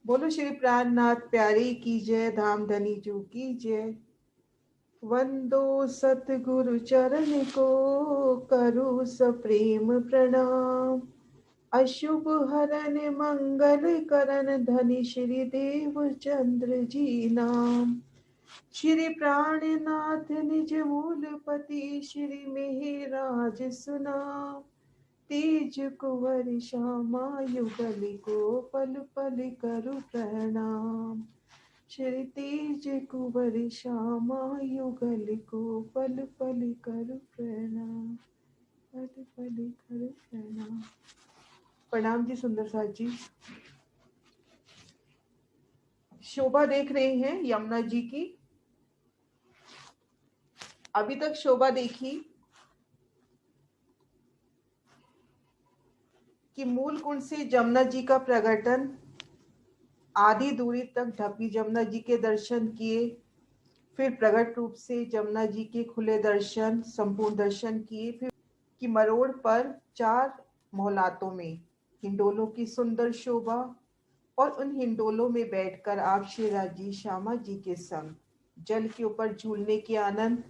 बोलो श्री प्राणनाथ प्यारे की जय, धाम धनी जू की जय। वंदो सतगुरु चरण को, करू सप्रेम प्रणाम। अशुभ हरन मंगल करन, धनि श्री देव चंद्र जी नाम। श्री प्राणनाथ निज मूलपति, श्री मेहराज सुनाम। तेज कुंवर श्यामा युगल को, पल पल करु प्रणाम। श्री तेज कुंवर श्यामा युगल को, पल पल करु प्रणाम। पल पल करु प्रणाम। प्रणाम जी सुंदर साथ जी। शोभा देख रहे हैं यमुना जी की। अभी तक शोभा देखी कि मूल कुंड से यमुना जी का प्रकटन, आधी दूरी तक ढपी यमुना जी के दर्शन किए, फिर प्रकट रूप से यमुना जी के खुले दर्शन, संपूर्ण दर्शन किए, फिर कि मरोड़ पर 4 मोहलातों में हिंडोलों की सुंदर शोभा, और उन हिंडोलों में बैठकर आप श्री राजी श्यामा जी के संग जल के ऊपर झूलने के आनंद,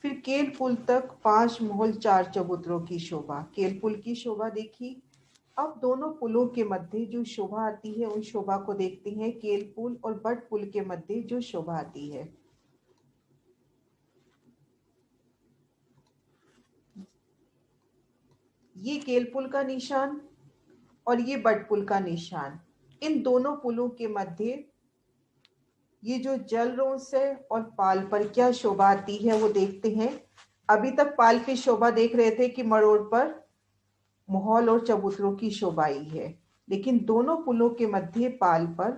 फिर केल पुल तक 5 मोहल 4 चबूतरों की शोभा। केल पुल की शोभा देखी। अब दोनों पुलों के मध्य जो शोभा आती है उन शोभा को देखते हैं। केल पुल और बट पुल के मध्य जो शोभा आती है, ये केल पुल का निशान और ये बट पुल का निशान। इन दोनों पुलों के मध्य ये जो जल रोंस है और पाल पर क्या शोभा आती है वो देखते हैं। अभी तक पाल की शोभा देख रहे थे कि मरोड़ पर मोहल और चबूतरों की शोभा आई है, लेकिन दोनों पुलों के मध्य पाल पर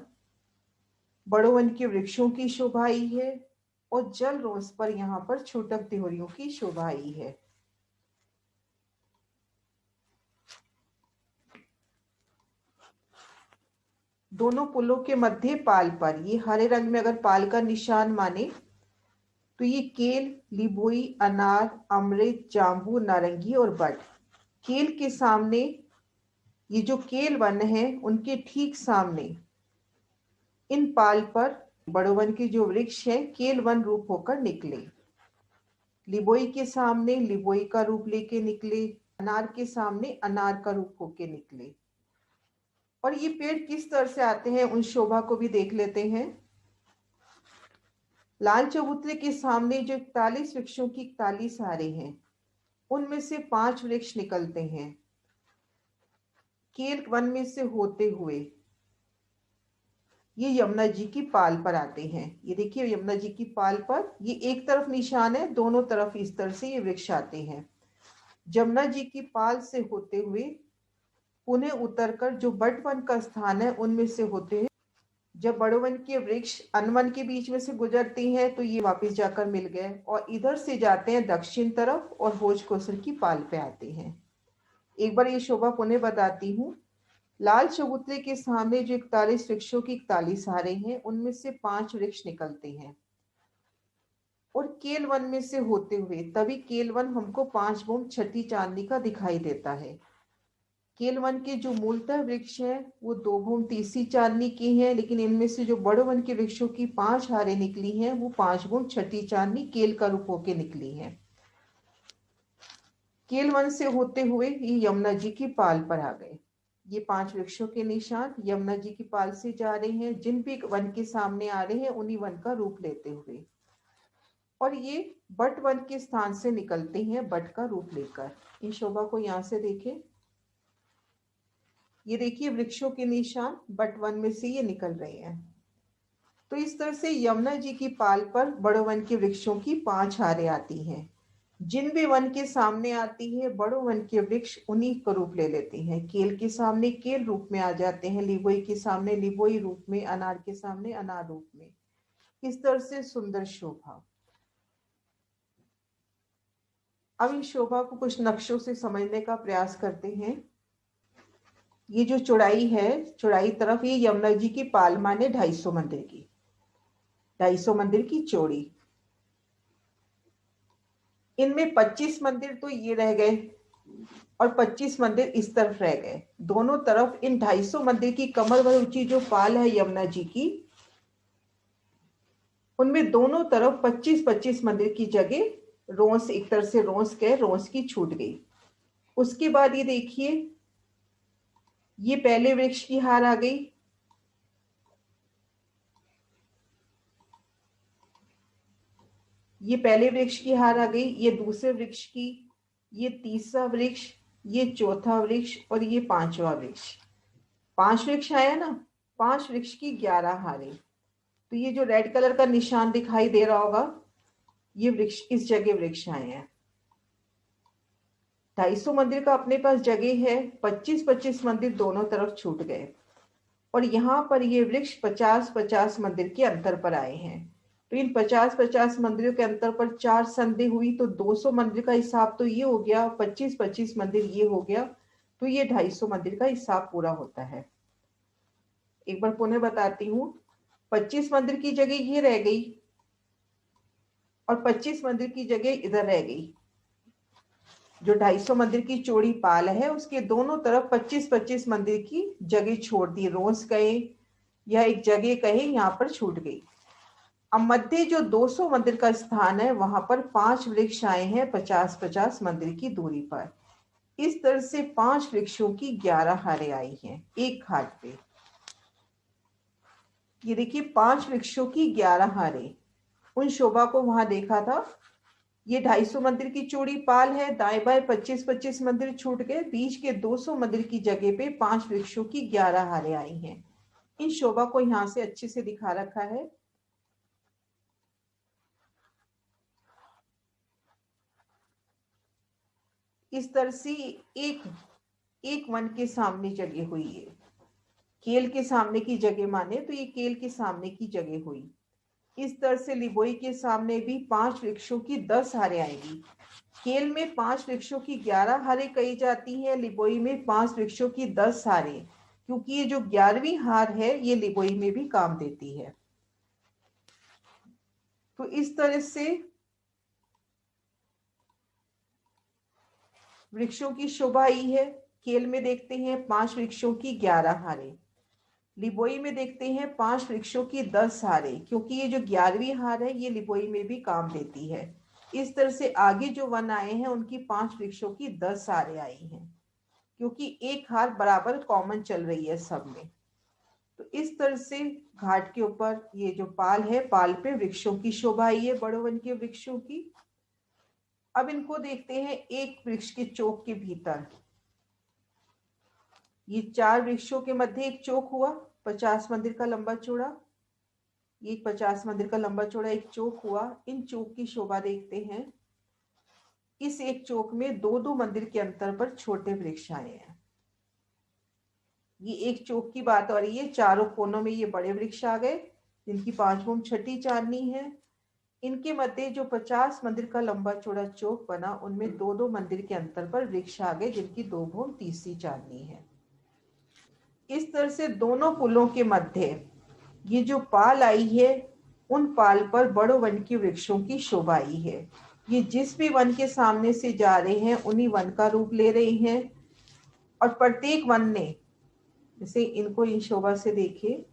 बड़ों वन के वृक्षों की शोभा आई है और जल रोंस पर यहाँ पर छूटक तिहोरियों की शोभा आई है। दोनों पुलों के मध्य पाल पर, ये हरे रंग में अगर पाल का निशान माने तो ये केल, लिबोई, अनार, अमृत, जांबू, नारंगी और बट। केल के सामने ये जो केल वन है उनके ठीक सामने इन पाल पर बड़ो वन के जो वृक्ष है केल वन रूप होकर निकले। लिबोई के सामने लिबोई का रूप लेके निकले, अनार के सामने अनार का रूप होके निकले। और ये पेड़ किस तरह से आते हैं उन शोभा को भी देख लेते हैं। लाल चबूतरे के सामने जो 41 वृक्षों की 41 हारे हैं, उनमें से 5 वृक्ष निकलते हैं केल वन में से होते हुए, ये यमुना जी की पाल पर आते हैं। ये देखिए यमुना जी की पाल पर ये एक तरफ निशान है, दोनों तरफ इस तरह से ये वृक्ष आते हैं। यमुना जी की पाल से होते हुए पुनः उतरकर जो बट वन का स्थान है उनमें से होते हैं। जब बड़ो वन के वृक्ष अनवन के बीच में से गुजरती हैं तो ये वापस जाकर मिल गए और इधर से जाते हैं दक्षिण तरफ और भोज कोसर की पाल पे आते हैं। एक बार ये शोभा पुनः बताती हूँ। लाल चबूतरे के सामने जो 41 वृक्षों की 41 हारे हैं, उनमें से 5 वृक्ष निकलते हैं और केल वन में से होते हुए, तभी केल वन हमको 5 बूंद छठी चांदनी का दिखाई देता है। केल वन के जो मूलतः वृक्ष है वो 2 बूंद तीसरी चांदनी की है, लेकिन इनमें से जो बड़ो वन के वृक्षों की 5 हारे निकली हैं वो 5 बूंद छठी चांदनी केल का रूप होके निकली है। केल वन से होते हुए ये यमुना जी की पाल पर आ गए। ये 5 वृक्षों के निशान यमुना जी की पाल से जा रहे हैं, जिन भी वन के सामने आ रहे हैं उन्हीं वन का रूप लेते हुए, और ये बट वन के स्थान से निकलते हैं बट का रूप लेकर। इन शोभा को यहाँ से देखें, ये देखिए वृक्षों के निशान बट वन में से ये निकल रहे हैं। तो इस तरह से यमुना जी की पाल पर बड़ो वन के वृक्षों की 5 हारें आती हैं। जिन भी वन के सामने आती है बड़ो वन के वृक्ष उन्हीं का रूप ले लेते हैं। केल के सामने केल रूप में आ जाते हैं, लिबोई के सामने लिबोई रूप में, अनार के सामने अनार रूप में। इस तरह से सुंदर शोभा। अब इन शोभा को कुछ नक्शों से समझने का प्रयास करते हैं। ये जो चौड़ाई है, चौड़ाई तरफ ये यमुना जी की पाल माने 250 मंदिर की, 250 मंदिर की चौड़ी। इनमें 25 मंदिर तो ये रह गए और 25 मंदिर इस तरफ रह गए। दोनों तरफ इन 250 मंदिर की कमर भर ऊंची जो पाल है यमुना जी की, उनमें दोनों तरफ 25-25 मंदिर की जगह रोंस, एक तरह से रोंस गए, रोंस की छूट गई। उसके बाद ये देखिए, ये पहले वृक्ष की हार आ गई, ये पहले वृक्ष की हार आ गई, ये दूसरे वृक्ष की, ये तीसरा वृक्ष, ये चौथा वृक्ष और ये पांचवा वृक्ष। 5 वृक्ष आया ना, 5 वृक्ष की 11 हारें। तो ये जो रेड कलर का निशान दिखाई दे रहा होगा, ये वृक्ष, इस जगह वृक्ष आए हैं। 250 मंदिर का अपने पास जगह है, 25-25 मंदिर दोनों तरफ छूट गए और यहाँ पर ये वृक्ष 50-50 मंदिर के अंतर पर आए हैं। तो इन 50-50 मंदिरों के अंतर पर 4 संधि हुई, तो 200 मंदिर का हिसाब तो ये हो गया, 25-25 मंदिर ये हो गया, तो ये 250 मंदिर का हिसाब पूरा होता है। एक बार पुनः बताती हूँ, 25 मंदिर की जगह ये रह गई और 25 मंदिर की जगह इधर रह गई। जो 250 मंदिर की चौड़ी पाल है उसके दोनों तरफ 25-25 मंदिर की जगह छोड़ दी, रोंस गए या एक जगह कहे यहाँ पर छूट गई। अब मध्य जो 200 मंदिर का स्थान है वहां पर 5 वृक्ष आए हैं 50-50 मंदिर की दूरी पर। इस तरह से 5 वृक्षों की 11 हारें आई हैं एक घाट पे। ये देखिए 5 वृक्षों की 11 हारें। उन शोभा को वहां देखा था, ये 250 मंदिर की चौड़ी पाल है, दाएं बाएं 25-25 मंदिर छूट गए, बीच के 200 मंदिर की जगह पे 5 वृक्षों की 11 हारें आई हैं। इन शोभा को यहां से अच्छे से दिखा रखा है। इस तरह से एक वन के सामने जगह हुई है, केल के सामने की जगह माने तो ये केल के सामने की जगह हुई। इस तरह से लिबोई के सामने भी 5 वृक्षों की 10 हारें आएगी। केल में 5 वृक्षों की 11 हारें कही जाती है, लिबोई में 5 वृक्षों की 10 हारें, क्योंकि ये जो 11वीं हार है ये लिबोई में भी काम देती है। तो इस तरह से वृक्षों की शोभा आई है। केल में देखते हैं 5 वृक्षों की 11 हारें, लिबोई में देखते हैं 5 वृक्षों की 10 हारें, क्योंकि ये जो 11वीं हार है ये लिबोई में भी काम देती है। इस तरह से आगे जो वन आए हैं उनकी 5 वृक्षों की 10 हारें आई हैं, क्योंकि एक हार बराबर कॉमन चल रही है सब में। तो इस तरह से घाट के ऊपर ये जो पाल है, पाल पे वृक्षों की शोभा आई है, बड़े वन के वृक्षों की। अब इनको देखते हैं एक वृक्ष के चौक के भीतर। ये 4 वृक्षों के मध्य एक चौक हुआ 50 मंदिर का लंबा चौड़ा, ये 50 मंदिर का लंबा चौड़ा एक चौक हुआ। इन चौक की शोभा देखते हैं। इस एक चौक में 2-2 मंदिर के अंतर पर छोटे वृक्ष आए हैं। ये एक चौक की बात हो रही है, चारों कोनों में ये बड़े वृक्ष आ गए जिनकी 5 भूम छठी चांदनी है। इनके मध्य जो 50 मंदिर का लंबा चौड़ा चौक बना उनमें 2-2 मंदिर के अंतर पर वृक्ष आ गए जिनकी 2 भूम तीसरी चांदनी है। इस तरह से दोनों पुलों के मध्य ये जो पाल आई है उन पाल पर बड़ों वन के वृक्षों की शोभा आई है। ये जिस भी वन के सामने से जा रहे हैं उन्हीं वन का रूप ले रहे हैं और प्रत्येक वन ने, जैसे इनको इन शोभा से देखे,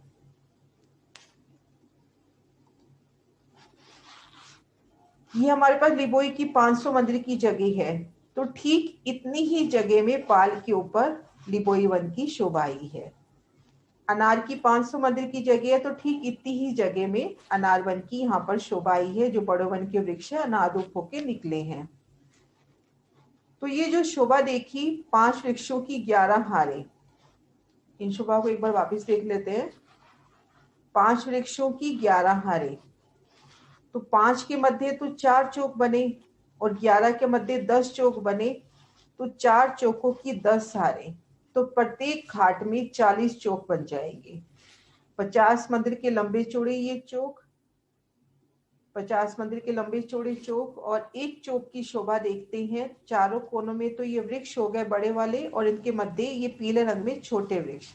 ये हमारे पास लिबोई की 500 मंदिर की जगह है, तो ठीक इतनी ही जगह में पाल के ऊपर लिबोई वन की शोभा आई है। अनार की 500 मंदिर की जगह है तो ठीक इतनी ही जगह में अनार वन की यहाँ पर शोभा आई है, जो बड़ो वन के वृक्ष है अनार रूप होके निकले हैं। तो ये जो शोभा देखी 5 वृक्षों की 11 हारें, इन शोभा को एक बार वापस देख लेते हैं। 5 वृक्षों की 11 हारें, तो 5 के मध्य तो 4 चौक बने और 11 के मध्य 10 चौक बने, तो 4 चौकों की 10 हारें, तो प्रत्येक घाट में 40 चौक बन जाएंगे। 50 मंदिर के लंबे चौड़े ये चौक, 50 मंदिर के लंबे चौड़े चौक, और एक चौक की शोभा देखते हैं। चारों कोनों में तो ये वृक्ष हो गए बड़े वाले और इनके मध्य ये पीले रंग में छोटे वृक्ष।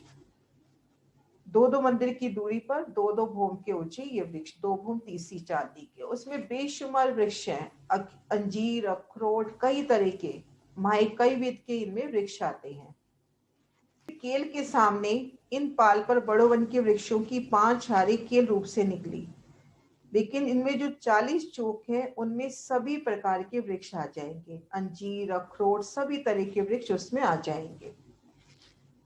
2-2 मंदिर की दूरी पर 2-2 भूम के ऊंचे ये वृक्ष, 2 भूम तीसरी चांदी के। उसमें बेशुमार वृक्ष हैं, अंजीर, अखरोट, कई तरह के कई विध के इनमें वृक्ष आते हैं। केल के सामने इन पाल पर बड़ो वन के वृक्षों की 5 हारें केल रूप से निकली, लेकिन इनमें जो 40 चोक है उनमें सभी प्रकार के वृक्ष आ जाएंगे, अंजीर, अखरोट, सभी तरह के वृक्ष उसमें आ जाएंगे।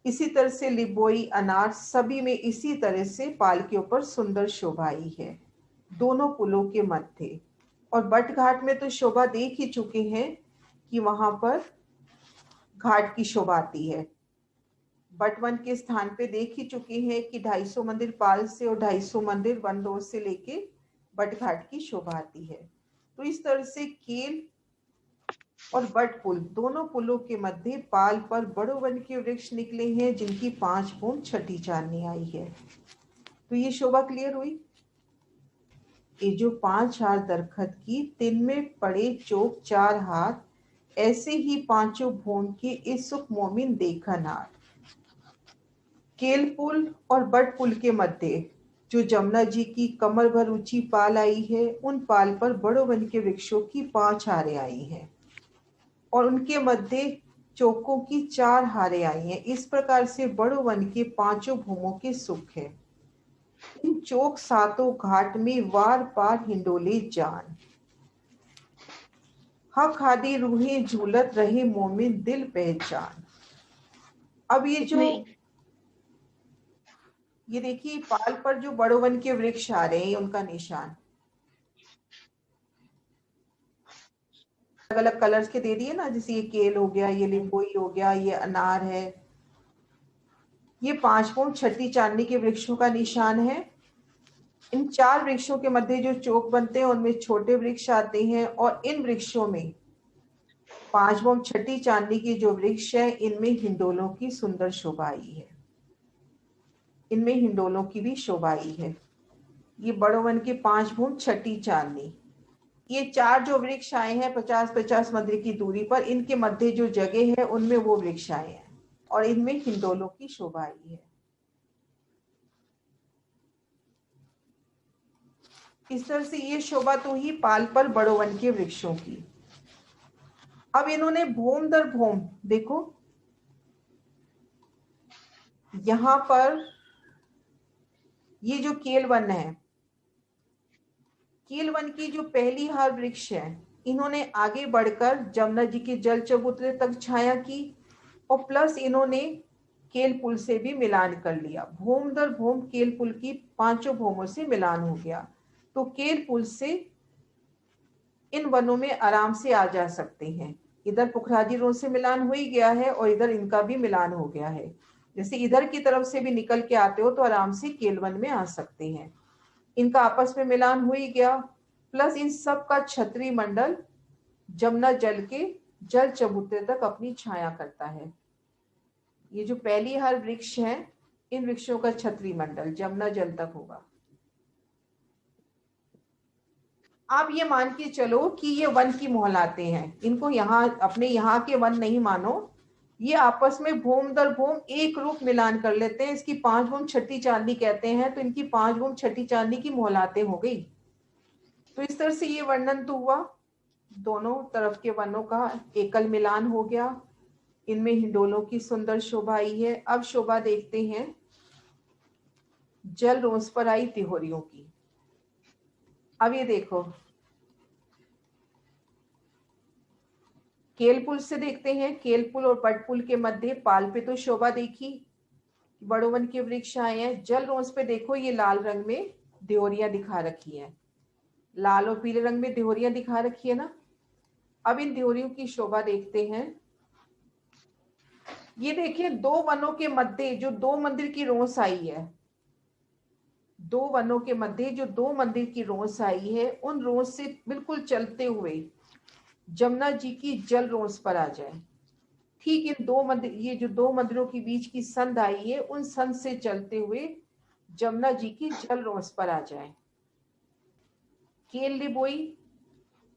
इसी तरह से लिबोई, अनार, सभी में इसी तरह से पाल के ऊपर सुंदर शोभा आई है, दोनों पुलों के मध्य। और बट घाट में तो शोभा देख ही चुके हैं कि वहां पर घाट की शोभा आती है। बट वन के स्थान पे देख ही चुके हैं कि 250 मंदिर पाल से और 250 मंदिर वन रोड से लेके बट घाट की शोभा आती है। तो इस तरह से केल और बट पुल, दोनों पुलों के मध्य पाल पर बड़ो वन के वृक्ष निकले हैं, जिनकी 5 बूंद छठी चांदनी आई है। तो ये शोभा क्लियर हुई। ये जो 5 हार दरखत की, तिन में पड़े चोक 4 हाथ, ऐसे ही 5 भून के इस सुख मोमिन देखन हार। केल पुल और बट पुल के मध्य जो जमुना जी की कमर भर ऊंची पाल आई है, उन पाल पर बड़ो वन के वृक्षों की 5 हारें आई हैं और उनके मध्य चौकों की 4 हारें आई हैं। इस प्रकार से बड़ो वन के 5 भूमों के सुख है। इन चौक 7 घाट में वार पार हिंडोले जान, हक आदि रूहें झूलत रहे मोमिन दिल पहचान। अब ये देखिए पाल पर जो बड़ो वन के वृक्ष आ रहे हैं, उनका निशान अलग अलग कलर्स के दे दिए ना, जैसे ये केल हो गया, ये लिंबोई हो गया, ये अनार है। ये 5 बूंद छठी चांदनी के वृक्षों का निशान है। इन 4 वृक्षों के मध्य जो चौक बनते हैं उनमें छोटे वृक्ष आते हैं और इन वृक्षों में 5 बूंद छठी चांदनी के जो वृक्ष है, इनमें हिंडोलों की सुंदर शोभा आई है। इनमें हिंडोलों की भी शोभा आई है। ये बड़ो वन के 5 बूंद छठी चांदनी, ये 4 जो वृक्ष आए हैं 50-50 मंदिर की दूरी पर, इनके मध्य जो जगह है उनमें वो वृक्ष आए हैं और इनमें हिंडोलों की शोभा आई है। इस तरह से ये शोभा तो ही पाल पर बड़ो वन के वृक्षों की। अब इन्होंने भूम दर भूम, देखो यहां पर ये जो केल वन है, केल वन की जो पहली हार वृक्ष है, इन्होंने आगे बढ़कर जमुना जी के जल चबूतरे तक छाया की और प्लस इन्होंने केल पुल से भी मिलान कर लिया। भूम दर भूम केल पुल की 5 भूमों से मिलान हो गया, तो केल पुल से इन वनों में आराम से आ जा सकते हैं। इधर पुखराजी रोड से मिलान हो ही गया है और इधर इनका भी मिलान हो गया है। जैसे इधर की तरफ से भी निकल के आते हो तो आराम से केल वन में आ सकते हैं। इनका आपस में मिलान हो ही गया, प्लस इन सब का छतरी मंडल जमुना जल के जल चबूतरे तक अपनी छाया करता है। ये जो पहली हार वृक्ष है, इन वृक्षों का छतरी मंडल जमुना जल तक होगा। आप ये मान के चलो कि ये वन की मोहलाते हैं, इनको यहाँ अपने यहाँ के वन नहीं मानो, ये आपस में भूम दर भूम एक रूप मिलान कर लेते हैं। इसकी 5 बूंद छठी चांदनी कहते हैं, तो इनकी 5 बूंद छठी चांदनी की मोहलाते हो गई। तो इस तरह से ये वर्णन तो हुआ, दोनों तरफ के वनों का एकल मिलान हो गया, इनमें हिंडोलों की सुंदर शोभा आई है। अब शोभा देखते हैं जल रोस पर आई तिहोरियों की। अब ये देखो केल पुल से देखते हैं, केल पुल और बट पुल के मध्य पाल पे तो शोभा देखी, बड़ो वन के वृक्ष आए हैं। जल रोस पे देखो ये लाल रंग में देहोरियां दिखा रखी हैं, लाल और पीले रंग में देहोरियां दिखा रखी है ना। अब इन देहोरियों की शोभा देखते हैं। ये देखिए 2 वनों के मध्य जो 2 मंदिर की रोस आई है, 2 वनों के मध्य जो 2 मंदिर की रोस आई है, उन रोस से बिल्कुल चलते हुए जमुना जी की जल रोस पर आ जाए। ठीक इन 2 मंदिर, ये जो 2 मंदिरों के बीच की संध आई है, उन संध से चलते हुए जमुना जी की जल रोस पर आ जाए। केल लिबोई,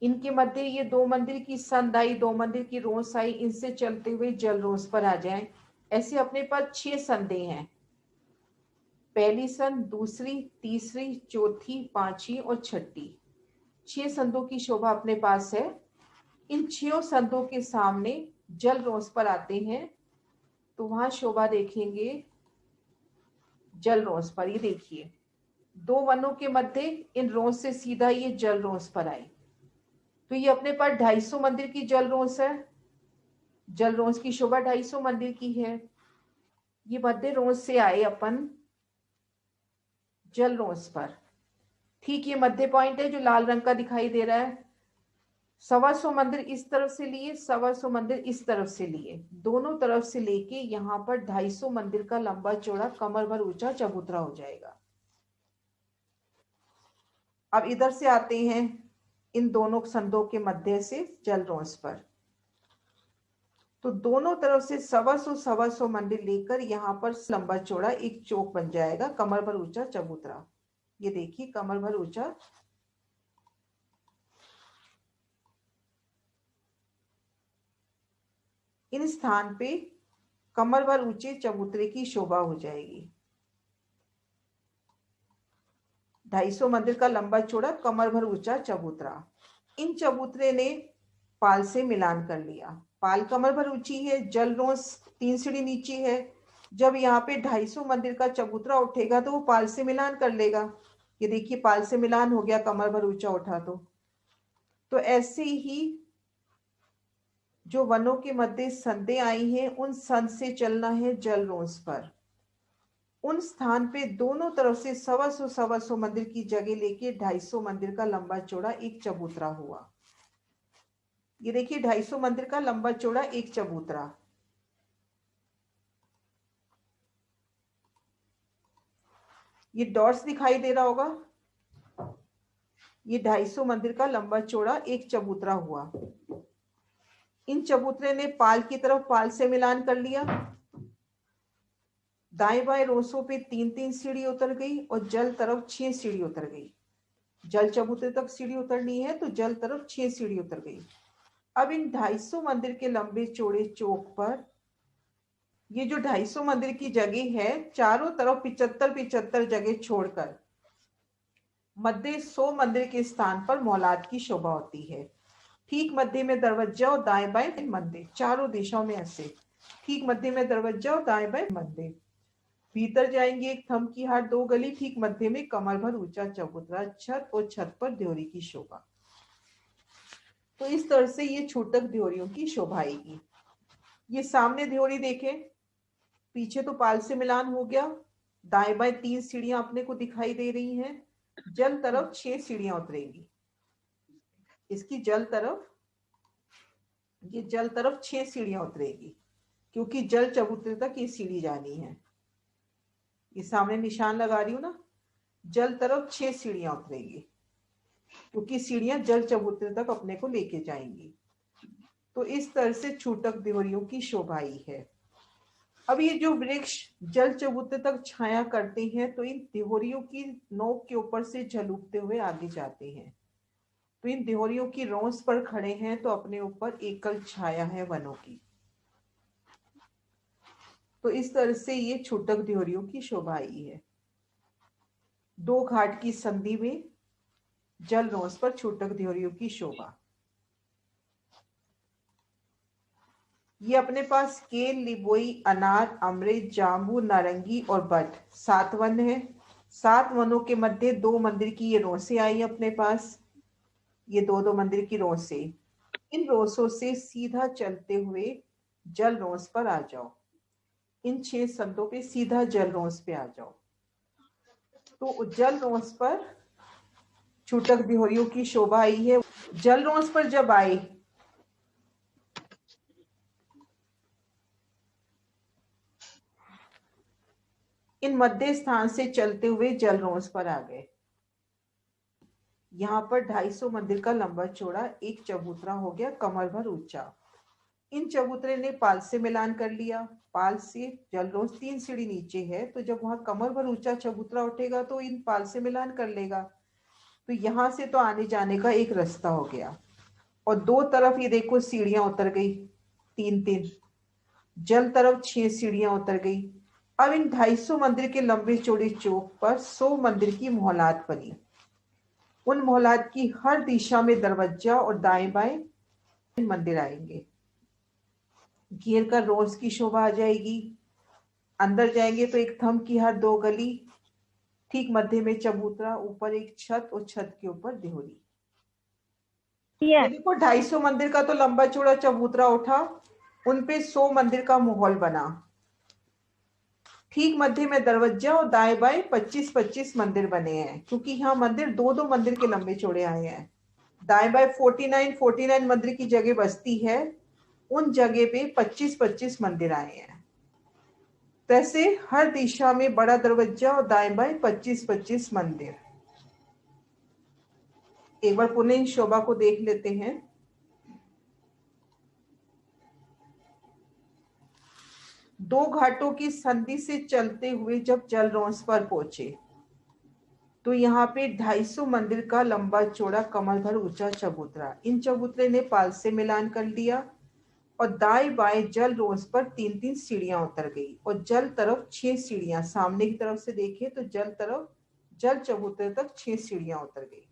इनके मध्य ये 2 मंदिर की संध आई, 2 मंदिर की रोस आई, इनसे चलते हुए जल रोस पर आ जाए। ऐसे अपने पास 6 संधे हैं, पहली संध, दूसरी, तीसरी, चौथी, 5वीं और 6ठी। 6 संधों की शोभा अपने पास है। इन 6 संधों के सामने जल रोंस पर आते हैं तो वहां शोभा देखेंगे जल रोंस पर। ये देखिए, दो वनों के मध्य इन रोंस से सीधा ये जल रोंस पर आई। तो ये अपने पास 250 मंदिर की जल रोंस है। जल रोंस की शोभा 250 मंदिर की है। ये मध्य रोंस से आए अपन जल रोंस पर। ठीक ये मध्य पॉइंट है जो लाल रंग का दिखाई दे रहा है। 125 मंदिर इस तरफ से लिए, 125 मंदिर इस तरफ से लिए, दोनों तरफ से लेके यहाँ पर 250 मंदिर का लंबा चौड़ा कमर भर ऊंचा चबूतरा हो जाएगा। अब इधर से आते हैं इन दोनों संदों के मध्य से जल रोंस पर। तो दोनों तरफ से 125 मंदिर लेकर यहाँ पर लंबा चौड़ा एक चौक बन जाएगा, कमर भर ऊंचा चबूतरा। ये देखिए, कमर भर ऊंचा। इन स्थान पे कमर भर ऊंचे चबूतरे की शोभा हो जाएगी। 250 मंदिर का लंबा चौड़ा कमर भर ऊंचा चबूतरा। इन चबूतरे ने पाल से मिलान कर लिया। पाल कमर भर ऊंची है, जल रोंस 3 सीढ़ी नीचे है। जब यहाँ पे 250 मंदिर का चबूतरा उठेगा तो वो पाल से मिलान कर लेगा। ये देखिए, पाल से मिलान हो गया, कमर भर ऊंचा उठा। तो ऐसे ही जो वनों के मध्य संदें आई हैं, उन संद से चलना है जल रोंस पर। उन स्थान पे दोनों तरफ से 125 मंदिर की जगह लेके 250 मंदिर का लंबा चौड़ा एक चबूतरा हुआ। ये देखिए, 250 मंदिर का लंबा चौड़ा एक चबूतरा। ये डॉट्स दिखाई दे रहा होगा। ये 250 मंदिर का लंबा चौड़ा एक चबूतरा हुआ। इन चबूतरे ने पाल की तरफ पाल से मिलान कर लिया। दाएं बाएं रोसों पे 3-3 सीढ़ी उतर गई और जल तरफ 6 सीढ़ी उतर गई। जल चबूतरे तक सीढ़ी उतरनी है तो जल तरफ 6 सीढ़ी उतर गई। अब इन 250 मंदिर के लंबे चौड़े चौक पर ये जो 250 मंदिर की जगह है, चारों तरफ 75-75 जगह छोड़कर मध्य 100 मंदिर के स्थान पर मौलाद की शोभा होती है। ठीक मध्य में दरवाजा और दाएं बाएं मंदिर, चारों दिशाओं में ऐसे। ठीक मध्य में दरवाजा और दाएं बाएं मंदिर। भीतर जाएंगे एक थम की हाट 2 गली, ठीक मध्य में कमर भर ऊंचा चबूतरा, छत और छत पर देवरी की शोभा। तो इस तरह से ये छूटक देवरियों की शोभा आएगी। ये सामने देवरी देखें, पीछे तो पाल से मिलान हो गया। दाएं बाएं 3 सीढ़ियां अपने को दिखाई दे रही हैं। जल तरफ 6 सीढ़ियां उतरेगी। इसकी जल तरफ, ये जल तरफ 6 सीढ़ियां उतरेगी, क्योंकि जल चबूतरे तक ये सीढ़ी जानी है। ये सामने निशान लगा रही हूं ना, जल तरफ 6 सीढ़ियां उतरेगी, क्योंकि सीढ़ियां जल चबूतरे तक अपने को लेके जाएंगी। तो इस तरह से छूटक देवरियों की शोभा आई है। अब ये जो वृक्ष जल चबूतरे तक छाया करते हैं, तो इन देवरियों की नोक के ऊपर से झलुकते हुए आगे जाते हैं। तो इन देवरियों की रोंस पर खड़े हैं तो अपने ऊपर एकल छाया है वनों की। तो इस तरह से ये छूटक देवरियों की शोभा आई है। 2 घाट की संधि में जल रोंस पर छूटक देवरियों की शोभा। ये अपने पास केल, लिबोई, अनार, अमृत, जाम्बू, नारंगी और बट 7 वन है। 7 वनों के मध्य 2 मंदिर की ये रोंसे आई अपने पास। ये 2-2 मंदिर की रोंसे। इन रोंसों से सीधा चलते हुए जल रोंस पर आ जाओ। इन 6 संतों पे सीधा जल रोंस पे आ जाओ। तो जल रोंस पर छूटक देवरियों की शोभा आई है। जल रोंस पर जब आए, इन मध्य स्थान से चलते हुए जल रोंस पर आ गए। यहाँ पर 250 मंदिर का लंबा चौड़ा एक चबूतरा हो गया, कमर भर ऊंचा। इन चबूतरे ने पाल से मिलान कर लिया। पाल से जल रोंस 3 सीढ़ी नीचे है, तो जब वहां कमर भर ऊंचा चबूतरा उठेगा तो इन पाल से मिलान कर लेगा। तो यहां से तो आने जाने का एक रास्ता हो गया। और 2 तरफ ये देखो सीढ़ियां उतर गई, 3-3। जल तरफ 6 सीढ़ियां उतर गई। अब इन 250 मंदिर के लंबे चौड़े चौक पर 100 मंदिर की मोहलात बनी। उन मोहलात की हर दिशा में दरवाजा और दाएं बाएं मंदिर आएंगे। घेर कर रोज की शोभा आ जाएगी। अंदर जाएंगे तो एक थंब की हर 2 गली, ठीक मध्य में चबूतरा, ऊपर एक छत और छत के ऊपर देहरी। ये देखो 250 मंदिर का तो लंबा चौड़ा चबूतरा उठा, उनपे 100 मंदिर का माहौल बना। ठीक मध्य में दरवाजा और दाएं बाएं 25-25 मंदिर बने हैं, क्योंकि यहाँ मंदिर 2-2 मंदिर के लंबे चौड़े आए हैं। दाएं बाएं 49 मंदिर की जगह बसती है, उन जगह पे 25-25 मंदिर आए हैं। वैसे हर दिशा में बड़ा दरवाजा और दाएं बाएं 25-25 मंदिर। एक बार पुनः इन शोभा को देख लेते हैं। दो घाटों की संधि से चलते हुए जब जलरौंस पर पहुंचे तो यहाँ पे 250 मंदिर का लंबा चौड़ा कमर भर ऊंचा चबूतरा। इन चबूतरे ने पाल से मिलान कर लिया और दाएं बाएं जल रोज पर 3-3 सीढ़ियां उतर गई और जल तरफ 6 सीढ़ियां। सामने की तरफ से देखें तो जल चबूतरे तक 6 सीढ़ियां उतर गई।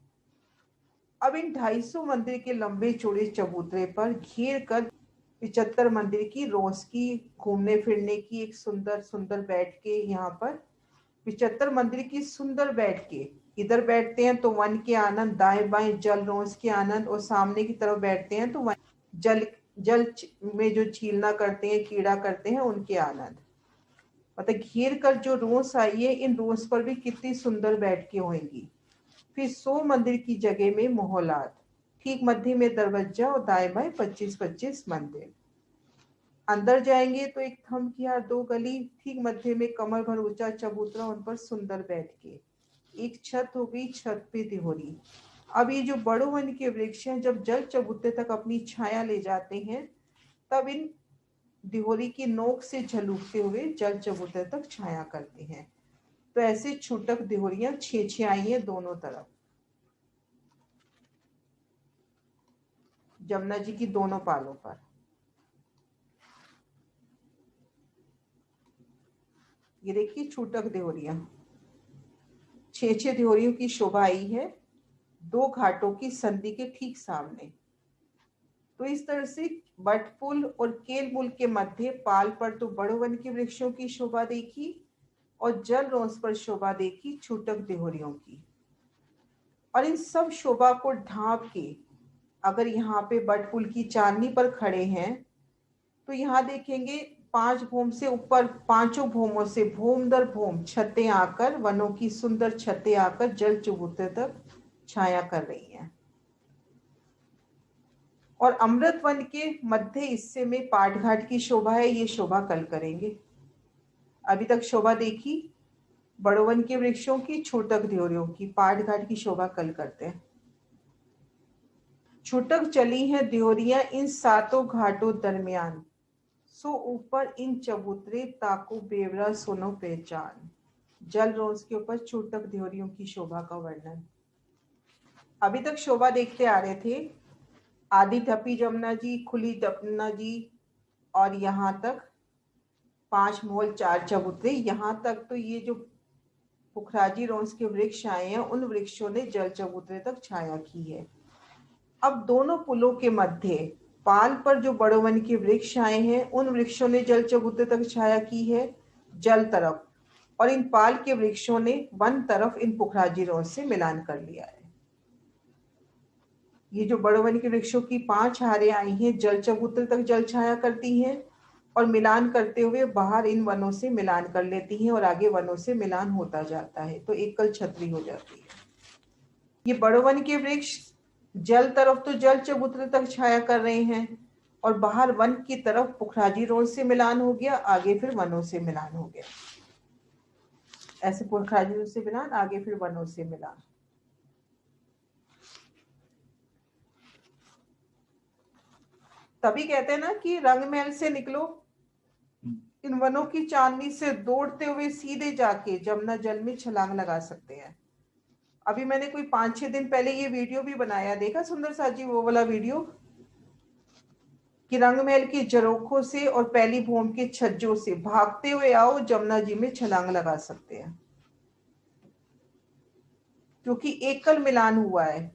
अब इन 250 मंदिर के लंबे चौड़े चबूतरे पर घेर कर 75 मंदिर की रोज की घूमने फिरने की एक सुंदर सुंदर बैठ के, यहाँ पर 75 मंदिर की सुंदर बैठ के, इधर बैठते हैं तो वन के आनंद, दाएं बाएं जल रोज के आनंद, और सामने की तरफ बैठते हैं तो वन जल में जो छीलना करते हैं, कीड़ा करते हैं, उनके आनंद। मतलब घेर कर जो रोस आई है, इन रोस पर भी कितनी सुंदर बैठ के होंगी। फिर 100 मंदिर की जगह में मोहलात, ठीक मध्य में दरवाजा और दाएं बाएं 25-25 मंदिर। अंदर जाएंगे तो एक थंब की हर 2 गली, ठीक मध्य में कमर भर ऊंचा चबूतरा, उन पर सुंदर बैठ के एक छत हो गई, छत पे देहरी। अब ये जो बड़ो वन के वृक्ष हैं, जब जल चबूतरे तक अपनी छाया ले जाते हैं, तब इन देहरी की नोक से झलूकते हुए जल चबूतरे तक छाया करते हैं। तो ऐसे छूटक देहरियां 6-6 आई हैं दोनों तरफ, जमुना जी की दोनों पालों पर। ये देखिए छूटक देहरियां, 6-6 देहरियों की शोभा आई है 2 घाटों की संधि के ठीक सामने। तो इस तरह से बटपुल और केलमुल के मध्य पाल पर तो बड़ो वन के वृक्षों की शोभा देखी और जल रोंस पर शोभा देखी छूटक देहरियों की। और इन सब शोभा को ढांप के अगर यहाँ पे बटपुल की चांदनी पर खड़े हैं तो यहाँ देखेंगे 5 भूम से ऊपर, 5 भूमों से भूम दर भूम छतें आकर, वनों की सुंदर छतें आकर जल चबूतरे तक छाया कर रही हैं। और अमृत वन के मध्य हिस्से में पाट घाट की शोभा है, ये शोभा कल करेंगे। अभी तक शोभा देखी बड़ो वन के वृक्षों की, छूटक देहरियों की, पाट घाट की शोभा कल करते हैं। छूटक चली हैं देहरियां इन 7 घाटों दरमियान, सो ऊपर इन चबूतरे ताको बेवरा सुनो पहचान। जल रोज के ऊपर छूटक देहरियों की शोभा का वर्णन। अभी तक शोभा देखते आ रहे थे, आदि ठपी जमुना जी, खुली जमुना जी, और यहाँ तक 5 मोल 4 चबूतरे। यहाँ तक तो ये जो पुखराजी रोंस के वृक्ष आए हैं, उन वृक्षों ने जल चबूतरे तक छाया की है। अब दोनों पुलों के मध्य पाल पर जो बड़ो वन के वृक्ष आए हैं, उन वृक्षों ने जल चबूतरे तक छाया की है जल तरफ, और इन पाल के वृक्षों ने वन तरफ इन पुखराजी रोंस से मिलान कर लिया है। ये जो बड़ो वन के वृक्षों की 5 हारें आई हैं, जल चबूतरे तक जल छाया करती हैं और मिलान करते हुए बाहर इन वनों से मिलान कर लेती हैं और आगे वनों से मिलान होता जाता है, तो एकल छतरी हो जाती है। ये बड़ो वन के वृक्ष जल तरफ तो जल चबूतरे तक छाया कर रहे हैं और बाहर वन की तरफ पुखराजी रोड से मिलान हो गया, आगे फिर वनों से मिलान हो गया। ऐसे पुखराजी रोड से मिलान, आगे फिर वनों से मिलान। तभी कहते हैं ना कि रंग महल से निकलो, इन वनों की चांदनी से दौड़ते हुए सीधे जाके जमुना जल में छलांग लगा सकते हैं। अभी मैंने कोई 5-6 दिन पहले ये वीडियो भी बनाया, देखा सुंदर साजी वो वाला वीडियो, कि रंग महल की झरोखों से और पहली भूम के छज्जों से भागते हुए आओ, जमुना जी में छलांग लगा सकते हैं, क्योंकि एकल मिलान हुआ है।